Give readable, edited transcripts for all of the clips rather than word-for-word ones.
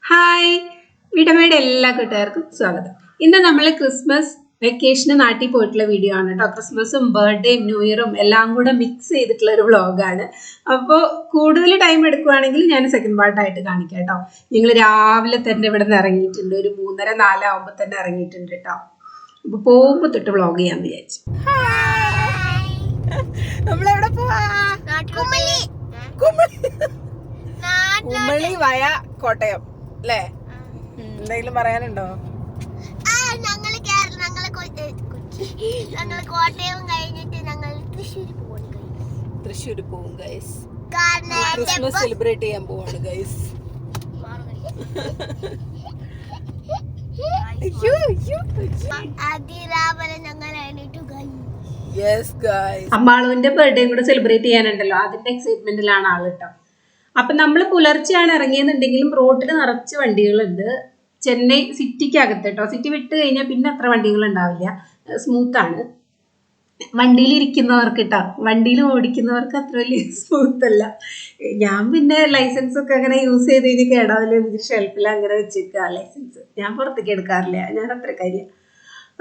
Hi, വീട്ടമ്മയുടെ എല്ലാ കൂട്ടുകാർക്കും സ്വാഗതം. ഇന്ന് നമ്മൾ ക്രിസ്മസ് വെക്കേഷന് നാട്ടിൽ പോയിട്ടുള്ള വീഡിയോ ആണ് കേട്ടോ. ക്രിസ്മസും ബർത്ത്ഡേയും ന്യൂ ഇയറും എല്ലാം കൂടെ മിക്സ് ചെയ്തിട്ടുള്ള ഒരു വ്ളോഗാണ്. അപ്പോൾ കൂടുതൽ ടൈം എടുക്കുവാണെങ്കിൽ ഞാൻ സെക്കൻഡ് പാർട്ടായിട്ട് കാണിക്കാം കേട്ടോ. ഞങ്ങൾ രാവിലെ തന്നെ ഇവിടെ നിന്ന് ഇറങ്ങിയിട്ടുണ്ട്, ഒരു 3:30-4 ആകുമ്പോൾ തന്നെ ഇറങ്ങിയിട്ടുണ്ട് കേട്ടോ. അപ്പോൾ പോകുമ്പോൾ തൊട്ട് വ്ളോഗ് ചെയ്യാമെന്ന് വിചാരിച്ചു. നമ്മളെവിടെ പോവാ? കുമളി വയ കോട്ടയം അല്ലേ? എന്തെങ്കിലും പറയാനുണ്ടോ? കോട്ടയം കഴിഞ്ഞിട്ട് ഞങ്ങൾ തൃശ്ശൂർ പോകും ഗൈസ്. ക്രിസ്മസ് സെലിബ്രേറ്റ് ചെയ്യാൻ പോവാണ് ഗൈസ്. അമ്മാളുവിന്റെ ബർത്ത്ഡേയും കൂടെ സെലിബ്രേറ്റ് ചെയ്യാനുണ്ടല്ലോ, അതിന്റെ എക്സൈറ്റ്മെന്റിലാണ് ആള് കേട്ടോ. അപ്പൊ നമ്മൾ പുലർച്ചെയാണ് ഇറങ്ങിയെന്നുണ്ടെങ്കിലും റോഡിൽ നിറച്ച് വണ്ടികളുണ്ട്. ചെന്നൈ സിറ്റിക്കകത്ത് കേട്ടോ. സിറ്റി വിട്ട് കഴിഞ്ഞാൽ പിന്നെ അത്ര വണ്ടികൾ ഉണ്ടാവില്ല, സ്മൂത്താണ്. വണ്ടിയിൽ ഇരിക്കുന്നവർക്ക് കേട്ടോ, വണ്ടിയിൽ ഓടിക്കുന്നവർക്ക് അത്ര വലിയ സ്മൂത്ത് അല്ല. ഞാൻ പിന്നെ ലൈസൻസ് ഒക്കെ അങ്ങനെ യൂസ് ചെയ്ത് കഴിഞ്ഞ് കേടാവില്ല എന്നിട്ട് ഷെൽഫിൽ അങ്ങനെ വെച്ചേക്കുക ലൈസൻസ്. ഞാൻ പുറത്തേക്ക് എടുക്കാറില്ല, ഞാൻ അത്ര കാര്യം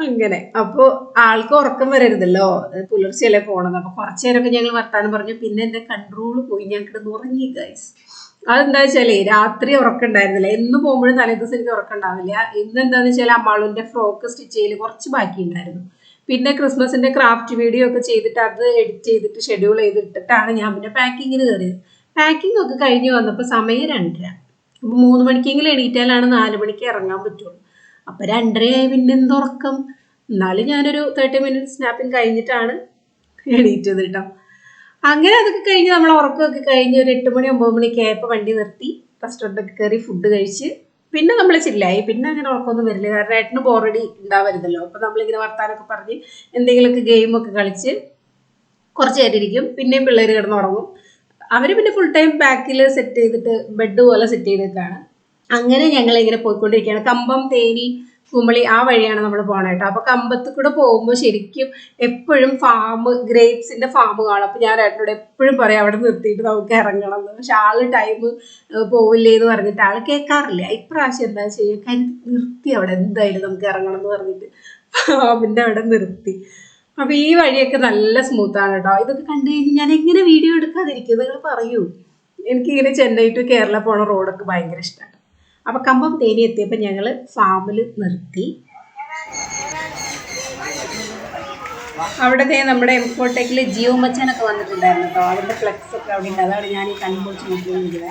അങ്ങനെ. അപ്പോൾ ആൾക്ക് ഉറക്കം വരരുതല്ലോ, പുലർച്ചെയല്ലേ പോകണം. അപ്പോൾ കുറച്ച് നേരമൊക്കെ ഞങ്ങൾ വർത്താനം പറഞ്ഞു. പിന്നെ എൻ്റെ കൺട്രോൾ പോയി, ഞാൻ കിടന്ന് ഉറങ്ങി ഗൈസ്. അതെന്താ വെച്ചാലേ രാത്രി ഉറക്കം ഉണ്ടായിരുന്നില്ല. എന്ന് പോകുമ്പോഴും തലേദിവസം എനിക്ക് ഉറക്കം ഉണ്ടാവില്ല. ഇന്ന് എന്താണെന്ന് വെച്ചാൽ അമ്മാളുവിൻ്റെ ഫ്രോക്ക് സ്റ്റിച്ച് ചെയ്യൽ കുറച്ച് ബാക്കി ഉണ്ടായിരുന്നു. പിന്നെ ക്രിസ്മസിൻ്റെ ക്രാഫ്റ്റ് വീഡിയോ ഒക്കെ ചെയ്തിട്ട് അത് എഡിറ്റ് ചെയ്തിട്ട് ഷെഡ്യൂൾ ചെയ്തിട്ടിട്ടാണ് ഞാൻ പിന്നെ പാക്കിങ്ങിന് കയറിയത്. പാക്കിംഗ് ഒക്കെ കഴിഞ്ഞ് വന്നപ്പോൾ സമയം 2:30. അപ്പോൾ 3 മണിക്കെങ്കിലും എണീറ്റാലാണ് 4 മണിക്ക് ഇറങ്ങാൻ പറ്റുള്ളൂ. അപ്പം 2:30 പിന്നെ എന്തുറക്കം. എന്നാലും ഞാനൊരു 30 മിനിറ്റ് സ്നാപ്പിങ് കഴിഞ്ഞിട്ടാണ് എണീറ്റത് കേട്ടോ. അങ്ങനെ അതൊക്കെ കഴിഞ്ഞ് നമ്മൾ ഉറക്കമൊക്കെ കഴിഞ്ഞ് ഒരു 8 മണി 9 മണിയൊക്കെ ആയപ്പോൾ വണ്ടി നിർത്തി റെസ്റ്റോറൻറ്റൊക്കെ കയറി ഫുഡ് കഴിച്ച് പിന്നെ നമ്മൾ ചില്ലായി. പിന്നെ അങ്ങനെ ഉറക്കമൊന്നും വരില്ല, കാരണം ഏട്ടന് ബോറടി ഉണ്ടാവരുതല്ലോ. അപ്പോൾ നമ്മളിങ്ങനെ വർത്താനൊക്കെ പറഞ്ഞ് എന്തെങ്കിലുമൊക്കെ ഗെയിമൊക്കെ കളിച്ച് കുറച്ച് നേരം ഇരിക്കും. പിന്നെയും പിള്ളേർ കിടന്നുറങ്ങും. അവർ പിന്നെ ഫുൾ ടൈം ബാക്കിൽ സെറ്റ് ചെയ്തിട്ട് ബെഡ് പോലെ സെറ്റ് ചെയ്തിട്ടാണ്. അങ്ങനെ ഞങ്ങളിങ്ങനെ പോയിക്കൊണ്ടിരിക്കുകയാണ്. കമ്പം, തേനി, കുമളി ആ വഴിയാണ് നമ്മൾ പോകണം കേട്ടോ. അപ്പോൾ കമ്പത്ത് കൂടെ പോകുമ്പോൾ ശരിക്കും എപ്പോഴും ഗ്രേപ്സിൻ്റെ ഫാം കാണും. അപ്പോൾ ഞാൻ ഏട്ടനോട് എപ്പോഴും പറയാം അവിടെ നിർത്തിയിട്ട് നമുക്ക് ഇറങ്ങണം എന്ന്. പക്ഷെ ആള് ടൈം പോവില്ലേ എന്ന് പറഞ്ഞിട്ട് ആൾ കേൾക്കാറില്ല. ഇപ്രാവശ്യം എന്താ ചെയ്യുക, നിർത്തി അവിടെ എന്തായാലും നമുക്ക് ഇറങ്ങണം എന്ന് പറഞ്ഞിട്ട് ഫാമിൻ്റെ അവിടെ നിർത്തി. അപ്പോൾ ഈ വഴിയൊക്കെ നല്ല സ്മൂത്താണ് കേട്ടോ. ഇതൊക്കെ കണ്ടു കഴിഞ്ഞ് ഞാൻ എങ്ങനെ വീഡിയോ എടുക്കാതിരിക്കും, നിങ്ങൾ പറയൂ. എനിക്കിങ്ങനെ ചെന്നൈ ടു കേരള പോണ റോഡൊക്കെ ഭയങ്കര ഇഷ്ടമാണ്. അപ്പോൾ കമ്പം തേനി എത്തിയപ്പോൾ ഞങ്ങൾ ഫാമിൽ നിർത്തി. അവിടത്തെ നമ്മുടെ എംഫോടെക്കിൽ ജിയോ മച്ചാനൊക്കെ വന്നിട്ടുണ്ടായിരുന്നു കേട്ടോ. അതിൻ്റെ ഫ്ലെക്സ് ഒക്കെ അവിടെ ഉണ്ട്. അതാണ് ഞാൻ ഈ കണ്ണുമ്പോൾ നോക്കിയിരിക്കുന്നത്.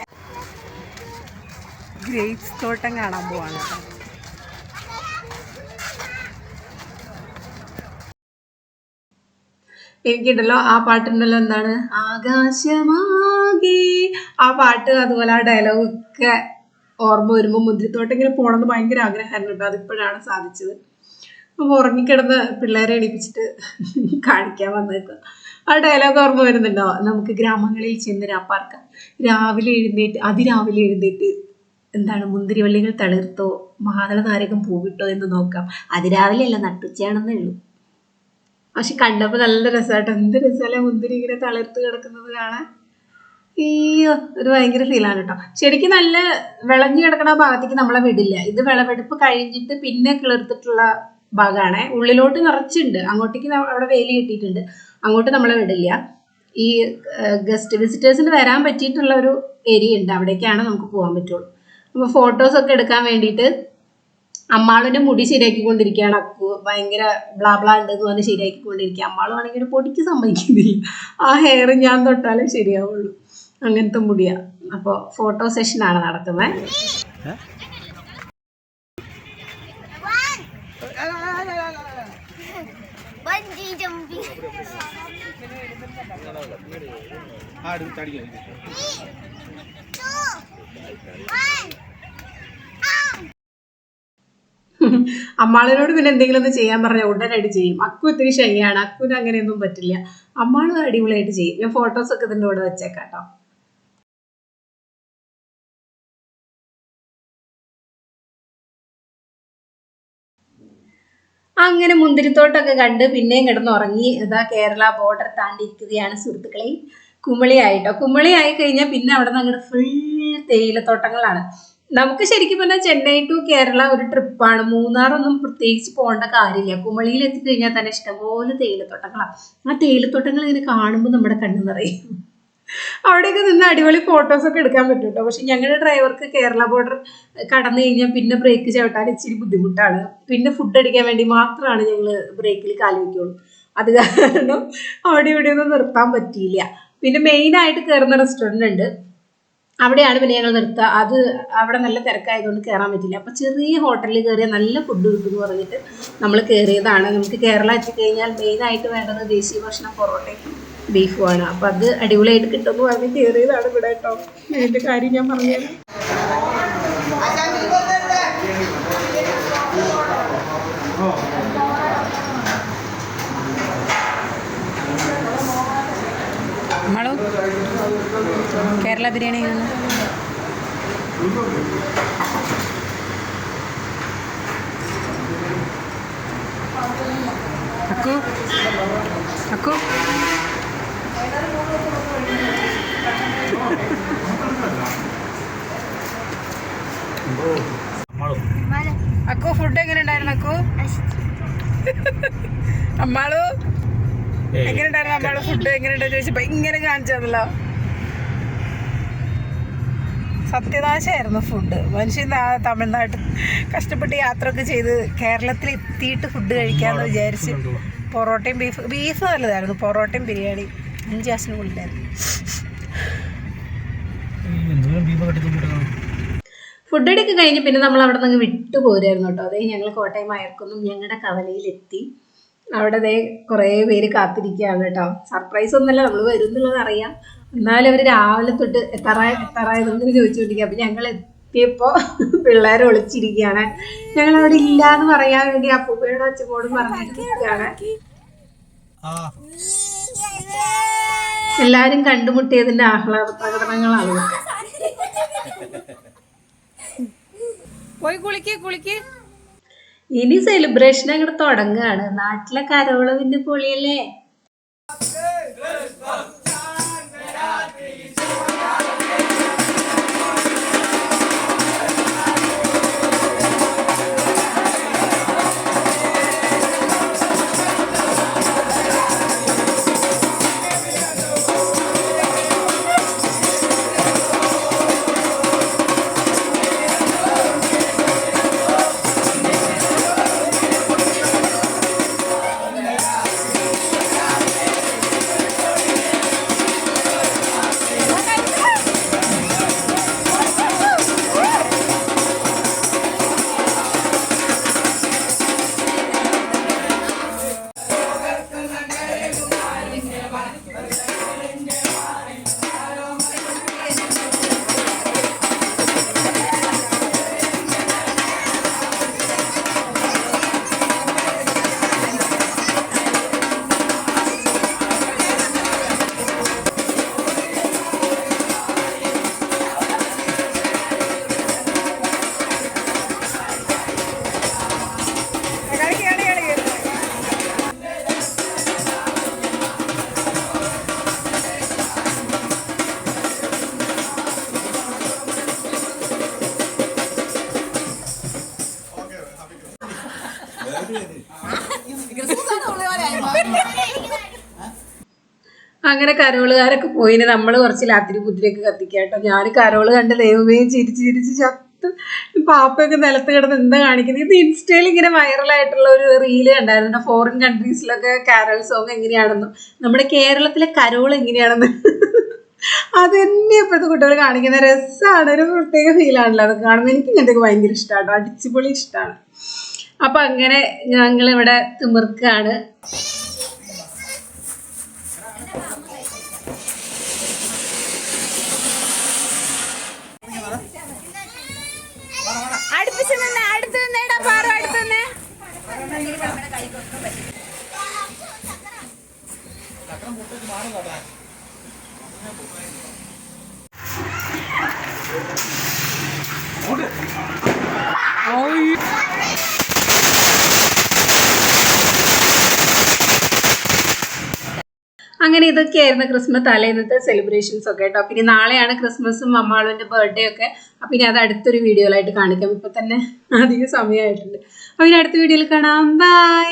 ഗ്രേപ്സ് തോട്ടം കാണാൻ പോവാണ് കേട്ടോ. എനിക്കുണ്ടല്ലോ ആ പാട്ടുണ്ടല്ലോ, എന്താണ് ആകാശമാകെ, ആ പാട്ട് അതുപോലെ ആ ഡയലോഗൊക്കെ ഓർമ്മ വരുമ്പോൾ മുന്തിരിത്തോട്ടം ഇങ്ങനെ പോകണമെന്ന് ഭയങ്കര ആഗ്രഹമായിരുന്നു കേട്ടോ. അതിപ്പോഴാണ് സാധിച്ചത്. അപ്പോൾ ഉറങ്ങിക്കിടന്ന് പിള്ളേരെ എണീപ്പിച്ചിട്ട് കാണിക്കാൻ വന്നേക്കുക. ആ ഡയലോഗ് ഓർമ്മ വരുന്നുണ്ടോ? നമുക്ക് ഗ്രാമങ്ങളിൽ ചെന്ന് രാപ്പാർക്കാം, അതിരാവിലെ എഴുന്നേറ്റ് എന്താണ് മുന്തിരിവള്ളികൾ തളിർത്തോ മാതള നാരകം പൂവിട്ടോ എന്ന് നോക്കാം. അതിരാവിലെ അല്ല, നട്ടുച്ചയാണെന്നേ ഉള്ളൂ. പക്ഷെ കണ്ടപ്പോൾ നല്ല രസമായിട്ടോ. എന്ത് രസമല്ലേ മുന്തിരി ഇങ്ങനെ തളിർത്ത് കിടക്കുന്നത് കാണാൻ. ഒരു ഭയങ്കര ഫീലാണ് കേട്ടോ. ശരിക്കും നല്ല വിളഞ്ഞു കിടക്കുന്ന ഭാഗത്തേക്ക് നമ്മളെ വിടില്ല. ഇത് വിളവെടുപ്പ് കഴിഞ്ഞിട്ട് പിന്നെ കിളിർത്തിട്ടുള്ള ഭാഗമാണ്. ഉള്ളിലോട്ട് നിറച്ചുണ്ട്, അങ്ങോട്ടേക്ക് അവിടെ വേലി കെട്ടിയിട്ടുണ്ട്, അങ്ങോട്ട് നമ്മളെ വിടില്ല. ഈ ഗസ്റ്റ് വിസിറ്റേഴ്സിന് വരാൻ പറ്റിയിട്ടുള്ള ഒരു ഏരിയ ഉണ്ട്, അവിടേക്കാണ് നമുക്ക് പോകാൻ പറ്റുള്ളൂ. അപ്പോൾ ഫോട്ടോസൊക്കെ എടുക്കാൻ വേണ്ടിയിട്ട് അമ്മാളിൻ്റെ മുടി ശരിയാക്കിക്കൊണ്ടിരിക്കുകയാണ് അക്കു. ഭയങ്കര ബ്ലാ ഉണ്ടെന്ന് പറഞ്ഞ് ശരിയാക്കിക്കൊണ്ടിരിക്കുക. അമ്മാളുവാണെങ്കിൽ ഒരു പൊടിക്ക് സമ്മതിക്കുന്നില്ല. ആ ഹെയർ ഞാൻ തൊട്ടാലേ ശരിയാവുള്ളൂ, അങ്ങനത്തെ മുടിയാ. അപ്പോൾ ഫോട്ടോ സെഷനാണ് നടക്കുന്നത്. അമ്മാളിനോട് പിന്നെ എന്തെങ്കിലും ഒന്ന് ചെയ്യാൻ പറഞ്ഞാൽ ഉടനടി ചെയ്യും. അക്കു ഇത്തിരി ഷൈയാണ്, അക്കുവിന് അങ്ങനെയൊന്നും പറ്റില്ല. അമ്മാളും അടിപൊളിയായിട്ട് ചെയ്യും. ഞാൻ ഫോട്ടോസൊക്കെ ഇതിൻ്റെ കൂടെ വെച്ചേക്കാം കേട്ടോ. അങ്ങനെ മുന്തിരിത്തോട്ടമൊക്കെ കണ്ട് പിന്നെയും കിടന്നുറങ്ങി. ഇതാ കേരള ബോർഡർ താണ്ടിയിരിക്കുകയാണ് സുഹൃത്തുക്കളെ. കുമളി ആയിട്ടോ. കുമളി ആയി കഴിഞ്ഞാൽ പിന്നെ അവിടെ നിന്ന് അങ്ങോട്ട് ഫുൾ തേയിലത്തോട്ടങ്ങളാണ്. നമുക്ക് ശരിക്കും പറഞ്ഞാൽ ചെന്നൈ ടു കേരള ഒരു ട്രിപ്പാണ്. മൂന്നാറൊന്നും പ്രത്യേകിച്ച് പോകേണ്ട കാര്യമില്ല. കുമളിയിൽ എത്തിക്കഴിഞ്ഞാൽ തന്നെ ഇഷ്ടംപോലെ തേയിലത്തോട്ടങ്ങളാണ്. ആ തേയിലത്തോട്ടങ്ങൾ ഇങ്ങനെ കാണുമ്പോൾ നമ്മുടെ കണ്ണ് നിറയും. അവിടെയൊക്കെ നിന്ന് അടിപൊളി ഫോട്ടോസൊക്കെ എടുക്കാൻ പറ്റും കേട്ടോ. പക്ഷെ ഞങ്ങളുടെ ഡ്രൈവർക്ക് കേരള ബോർഡർ കടന്നു കഴിഞ്ഞാൽ പിന്നെ ബ്രേക്ക് ചവിട്ടാൻ ഇച്ചിരി ബുദ്ധിമുട്ടാണ്. പിന്നെ ഫുഡ് അടിക്കാൻ വേണ്ടി മാത്രമാണ് ഞങ്ങൾ ബ്രേക്കിൽ കാല് വയ്ക്കുള്ളൂ. അത് കാരണം അവിടെ ഇവിടെയൊന്നും നിർത്താൻ പറ്റിയില്ല. പിന്നെ മെയിനായിട്ട് കയറുന്ന റെസ്റ്റോറൻ്റ് ഉണ്ട്, അവിടെയാണ് പിന്നെ ഞങ്ങൾ നിർത്തുക. അത് അവിടെ നല്ല തിരക്കായതുകൊണ്ട് കയറാൻ പറ്റില്ല. അപ്പോൾ ചെറിയ ഹോട്ടലിൽ കയറിയാൽ നല്ല ഫുഡ് കിട്ടുമെന്ന് പറഞ്ഞിട്ട് നമ്മൾ കയറിയതാണ്. നമുക്ക് കേരള എത്തിക്കഴിഞ്ഞാൽ മെയിനായിട്ട് വേണ്ടത് ദേശീയ ഭക്ഷണം പൊറോട്ടയും ബീഫുമാണ്. അപ്പം അത് അടിപൊളിയായിട്ട് കിട്ടുമെന്ന് പറഞ്ഞ് കയറിയതാണ് ഇവിടെ കേട്ടോ. അതിൻ്റെ കാര്യം ഞാൻ പറഞ്ഞത്. നമ്മളോ കേരള ബിരിയാണി അക്കു അക്കു അക്കു ഫുഡ് എങ്ങനെ ഉണ്ടായിരുന്നു? അക്കു അമ്മാളു എങ്ങനെ ഉണ്ടായിരുന്നു? അമ്മാളു ഫുഡ് എങ്ങനെ ഉണ്ടായിരുന്നു ചോദിച്ചപ്പോ ഇങ്ങനെ കാണിച്ചതല്ലോ. സത്യനാശമായിരുന്നു ഫുഡ്. മനുഷ്യൻ തമിഴ്നാട്ടിൽ കഷ്ടപ്പെട്ട് യാത്ര ഒക്കെ ചെയ്ത് കേരളത്തിൽ എത്തിയിട്ട് ഫുഡ് കഴിക്കാമെന്ന് വിചാരിച്ച് പൊറോട്ടയും ബീഫ് നല്ലതായിരുന്നു. പൊറോട്ടയും ബിരിയാണി 5 കാശിന് കൂടുതലായിരുന്നു. ഫുഡ് അടിയൊക്കെ കഴിഞ്ഞ് പിന്നെ നമ്മൾ അവിടെ നിന്ന് വിട്ടു പോരായിരുന്നു കേട്ടോ. അതേ ഞങ്ങൾ കോട്ടയം അയർക്കൊന്നും ഞങ്ങളുടെ കവലയിലെത്തി. അവിടെ അതേ കുറേ പേര് കാത്തിരിക്കുകയാണ് കേട്ടോ. സർപ്രൈസ് ഒന്നുമല്ല, നമ്മൾ വരും എന്നുള്ളത് അറിയാം. എന്നാലും അവർ രാവിലെ തൊട്ട് എത്താറായതെന്ന് ചോദിച്ചുകൊണ്ടിരിക്കുക. അപ്പം ഞങ്ങൾ എത്തിയപ്പോൾ പിള്ളേർ ഒളിച്ചിരിക്കുകയാണ്. ഞങ്ങൾ അവിടെ ഇല്ല എന്ന് പറയാൻ വേണ്ടി അപ്പൂപ്പയോടും അച്ഛനോടും പറഞ്ഞിരിക്കുകയാണ്. എല്ലാരും കണ്ടുമുട്ടിയതിന്റെ ആഹ്ലാദ പ്രകടനങ്ങളാണ്. പോയി കുളിക്ക്. ഇനി സെലിബ്രേഷൻ അങ്ങോട്ട് തുടങ്ങുകയാണ്. നാട്ടിലെ കരോളവിന്റെ പൊളിയല്ലേ. അങ്ങനെ കരോളുകാരൊക്കെ പോയിന്. നമ്മൾ കുറച്ച് ലാത്തിരി കുതിരയൊക്കെ കത്തിക്കാട്ടോ. ഞാൻ കരോള് കണ്ട് ദൈവമേ ചിരിച്ച് ചത്ത്. പാപ്പയൊക്കെ നിലത്ത് കിടന്ന് എന്താ കാണിക്കുന്നത്. ഇത് ഇൻസ്റ്റയിൽ ഇങ്ങനെ വൈറലായിട്ടുള്ള ഒരു റീല് കണ്ടായിരുന്നു. ഫോറിൻ കൺട്രീസിലൊക്കെ കാരൽ സോങ് എങ്ങനെയാണെന്നും നമ്മുടെ കേരളത്തിലെ കരോൾ എങ്ങനെയാണെന്ന് അത് തന്നെ ഇപ്പോഴത്തെ കുട്ടികൾ കാണിക്കുന്ന രസമാണ്. ഒരു പ്രത്യേക ഫീലാണല്ലോ അത് കാണുമ്പോൾ. എനിക്ക് ഇങ്ങനത്തെയൊക്കെ ഭയങ്കര ഇഷ്ടമാണ്, അടിച്ചുപൊളി ഇഷ്ടമാണ്. അപ്പൊ അങ്ങനെ ഞങ്ങളിവിടെ തിമിർക്കാണ്. അങ്ങനെ ഇതൊക്കെയായിരുന്നു ക്രിസ്മസ് തലേന്നത്തെ സെലിബ്രേഷൻസ് ഒക്കെ കേട്ടോ. പിന്നെ നാളെയാണ് ക്രിസ്മസും അമ്മാളുവിൻ്റെ ബർത്ത്ഡേ ഒക്കെ. അപ്പം ഇനി അത് അടുത്തൊരു വീഡിയോയിലായിട്ട് കാണിക്കാം. ഇപ്പം തന്നെ അധികം സമയമായിട്ടുണ്ട്. അപ്പം ഇനി അടുത്ത വീഡിയോയിൽ കാണാം. ബൈ.